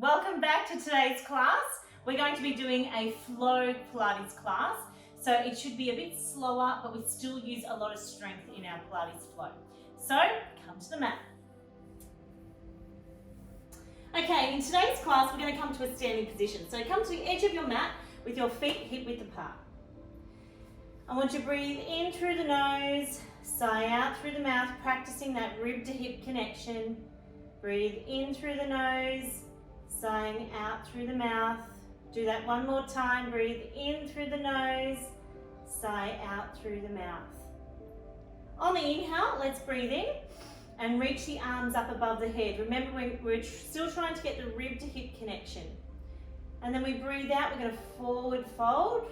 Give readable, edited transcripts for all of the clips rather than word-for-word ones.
Welcome back to today's class. We're going to be doing a flow Pilates class. So it should be a bit slower, but we still use a lot of strength in our Pilates flow. So come to the mat. Okay, in today's class, we're going to come to a standing position. So come to the edge of your mat with your feet hip width apart. I want you to breathe in through the nose, sigh out through the mouth, practicing that rib to hip connection. Breathe in through the nose, sighing out through the mouth. Do that one more time. Breathe in through the nose, sigh out through the mouth. On the inhale, let's breathe in and reach the arms up above the head. Remember, we're still trying to get the rib to hip connection. And then we breathe out, we're going to forward fold.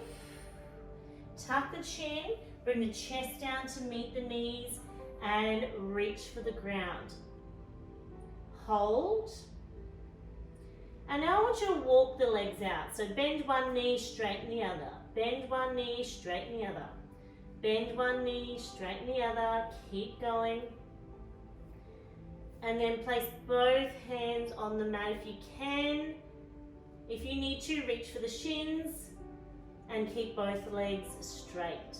Tuck the chin, bring the chest down to meet the knees and reach for the ground. Hold. And now I want you to walk the legs out. So bend one knee, straighten the other. Bend one knee, straighten the other. Bend one knee, straighten the other. Keep going. And then place both hands on the mat if you can. If you need to, reach for the shins and keep both legs straight.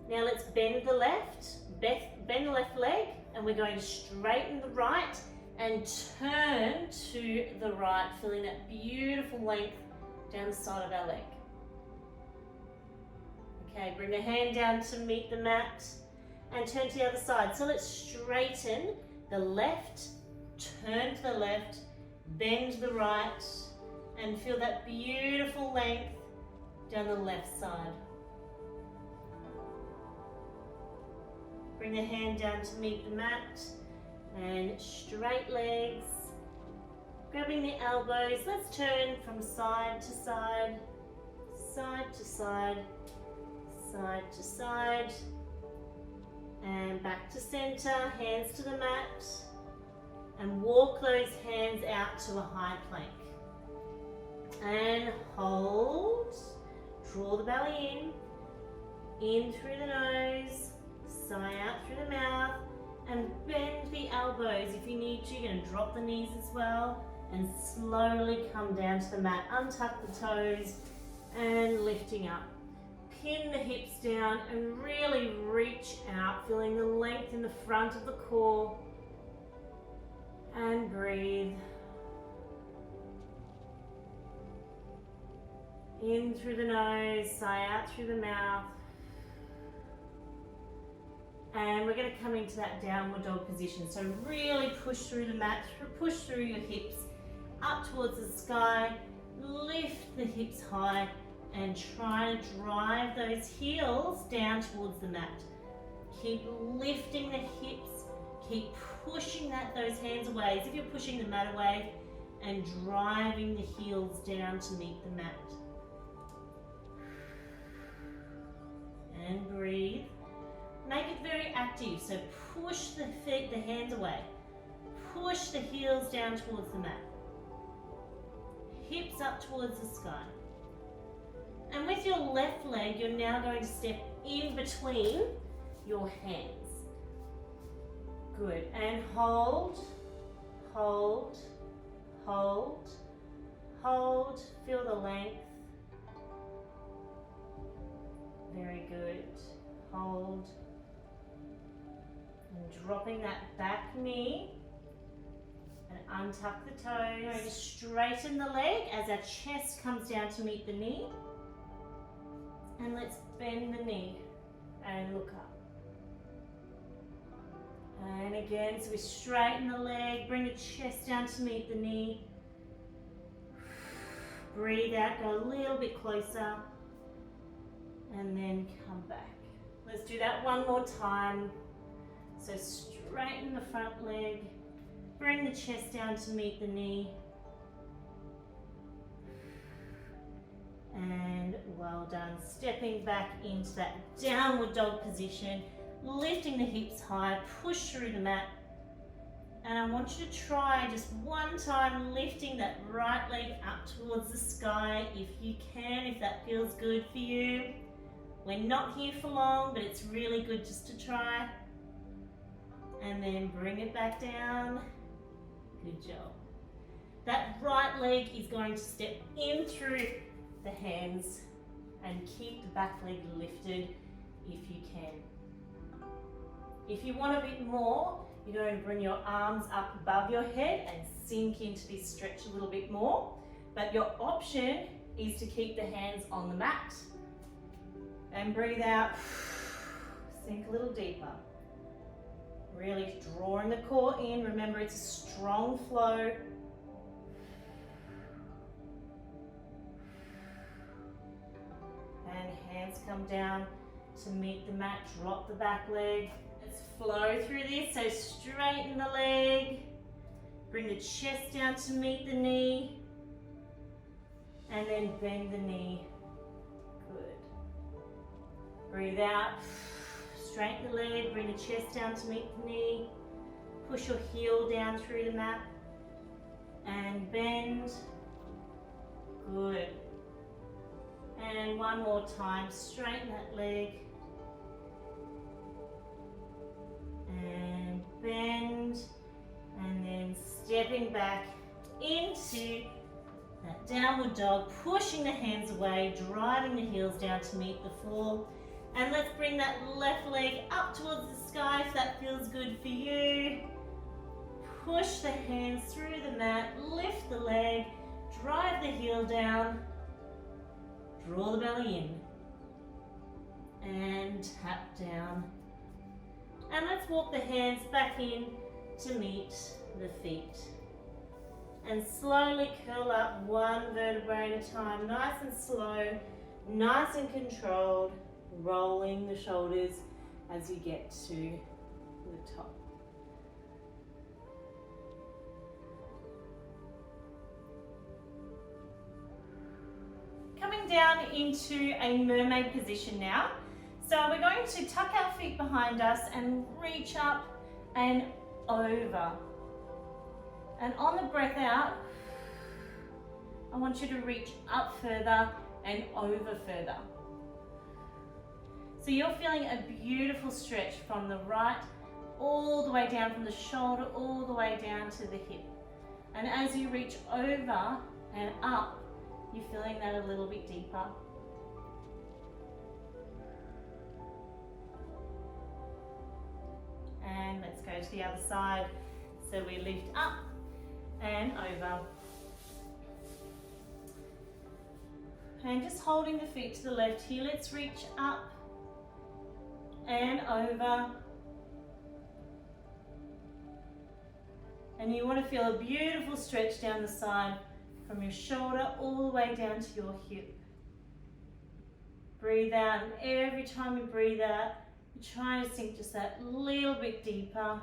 Now let's bend the left leg, and we're going to straighten the right and turn to the right, feeling that beautiful length down the side of our leg. Okay, bring the hand down to meet the mat and turn to the other side. So let's straighten the left, turn to the left, bend the right, and feel that beautiful length down the left side. Bring the hand down to meet the mat and straight legs. Grabbing the elbows, let's turn from side to side, side to side, side to side, and back to center, hands to the mat, and walk those hands out to a high plank. And hold, draw the belly in through the nose, sigh out through the mouth, and bend the elbows. If you need to, you're going to drop the knees as well, and slowly come down to the mat. Untuck the toes, and lifting up. Pin the hips down, and really reach out, feeling the length in the front of the core, and breathe. In through the nose, sigh out through the mouth. And we're going to come into that downward dog position. So really push through the mat, push through your hips up towards the sky, lift the hips high and try to drive those heels down towards the mat. Keep lifting the hips, keep pushing those hands away as if you're pushing the mat away and driving the heels down to meet the mat. And breathe. Make it very active, so push the hands away. Push the heels down towards the mat. Hips up towards the sky. And with your left leg, you're now going to step in between your hands. Good, and hold, hold, hold, hold. Feel the length. Very good. Hold. And dropping that back knee. And untuck the toes. Going to straighten the leg as our chest comes down to meet the knee. And let's bend the knee and look up. And again, so we straighten the leg, bring the chest down to meet the knee. Breathe out, go a little bit closer. And then come back. Let's do that one more time. So straighten the front leg, bring the chest down to meet the knee. And well done. Stepping back into that downward dog position, lifting the hips high, push through the mat. And I want you to try just one time lifting that right leg up towards the sky if you can, if that feels good for you. We're not here for long, but it's really good just to try. And then bring it back down. Good job. That right leg is going to step in through the hands and keep the back leg lifted if you can. If you want a bit more, you're going to bring your arms up above your head and sink into this stretch a little bit more. But your option is to keep the hands on the mat. And breathe out, sink a little deeper. Really drawing the core in. Remember, it's a strong flow. And hands come down to meet the mat. Drop the back leg. Let's flow through this. So straighten the leg. Bring the chest down to meet the knee. And then bend the knee. Good. Breathe out. Straighten the leg. Bring the chest down to meet the knee. Push your heel down through the mat. And bend. Good. And one more time. Straighten that leg. And bend. And then stepping back into that downward dog, pushing the hands away, driving the heels down to meet the floor. And let's bring that left leg up towards the sky if that feels good for you. Push the hands through the mat, lift the leg, drive the heel down, draw the belly in, and tap down. And let's walk the hands back in to meet the feet. And slowly curl up one vertebrae at a time, nice and slow, nice and controlled, rolling the shoulders as you get to the top. Coming down into a mermaid position now. So we're going to tuck our feet behind us and reach up and over. And on the breath out, I want you to reach up further and over further. So you're feeling a beautiful stretch from the right all the way down, from the shoulder all the way down to the hip. And as you reach over and up, you're feeling that a little bit deeper. And let's go to the other side. So we lift up and over. And just holding the feet to the left here, let's reach up and over. And you want to feel a beautiful stretch down the side from your shoulder all the way down to your hip. Breathe out, and every time you breathe out, you try to sink just that little bit deeper.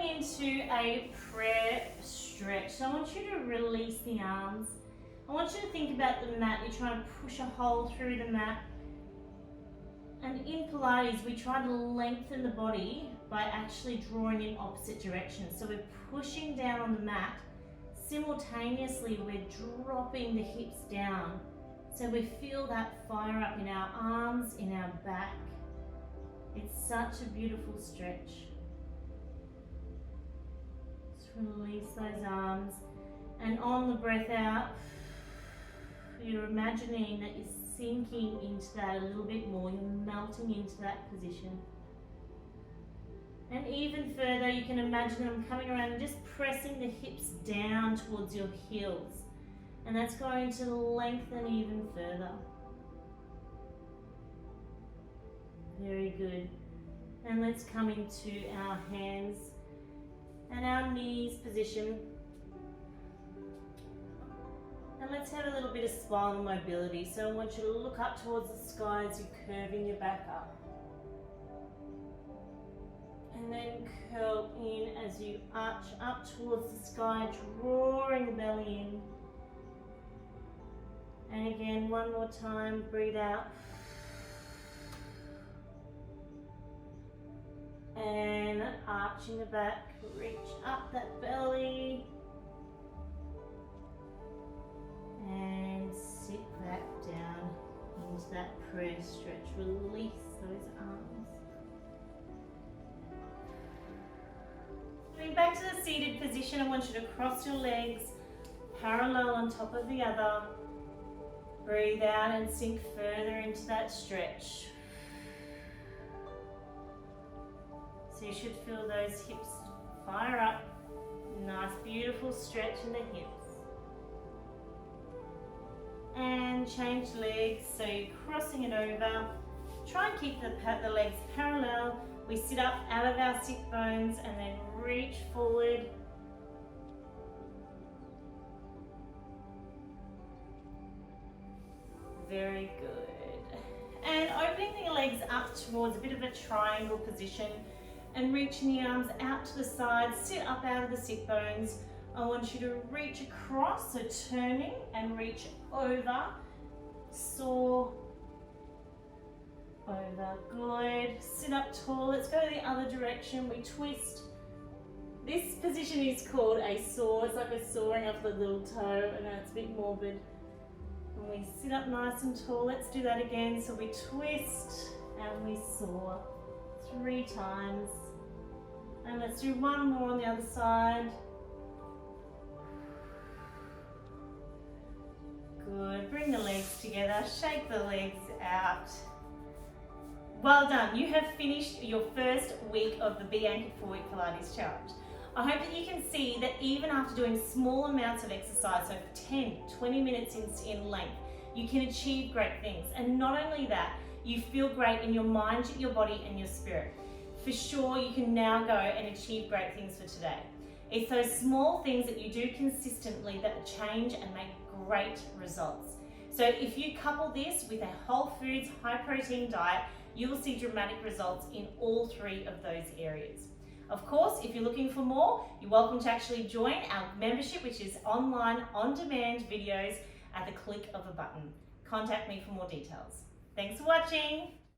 Into a prayer stretch. So I want you to release the arms. I want you to think about the mat. You're trying to push a hole through the mat. And in Pilates, we try to lengthen the body by actually drawing in opposite directions. So we're pushing down on the mat. Simultaneously, we're dropping the hips down. So we feel that fire up in our arms, in our back. It's such a beautiful stretch. Release those arms, and on the breath out, you're imagining that you're sinking into that a little bit more, you're melting into that position. And even further, you can imagine them coming around and just pressing the hips down towards your heels, and that's going to lengthen even further. Very good. And let's come into our hands and our knees position. And let's have a little bit of spinal mobility. So I want you to look up towards the sky as you're curving your back up. And then curl in as you arch up towards the sky, drawing the belly in. And again, one more time, breathe out. And arching the back, reach up that belly. And press, stretch, release those arms. Coming back to the seated position, I want you to cross your legs parallel on top of the other. Breathe out and sink further into that stretch. So you should feel those hips fire up. Nice, beautiful stretch in the hips. And change legs, so you're crossing it over. Try and keep the legs parallel. We sit up out of our sit bones and then reach forward. Very good. And opening the legs up towards a bit of a triangle position and reaching the arms out to the side, sit up out of the sit bones. I want you to reach across, so turning and reach over, soar, over, good. Sit up tall, let's go the other direction, we twist. This position is called a soar, it's like we're soaring up the little toe, and it's a bit morbid. And we sit up nice and tall, let's do that again. So we twist and we soar 3 times. And let's do one more on the other side. Good, bring the legs together, shake the legs out. Well done, you have finished your first week of the Be Anchored 4-Week Pilates Challenge. I hope that you can see that even after doing small amounts of exercise, so 10, 20 minutes in length, you can achieve great things. And not only that, you feel great in your mind, your body, and your spirit. For sure, you can now go and achieve great things for today. It's those small things that you do consistently that change and make great results. So if you couple this with a whole foods, high protein diet, you will see dramatic results in all 3 of those areas. Of course, if you're looking for more, you're welcome to actually join our membership, which is online, on-demand videos at the click of a button. Contact me for more details. Thanks for watching.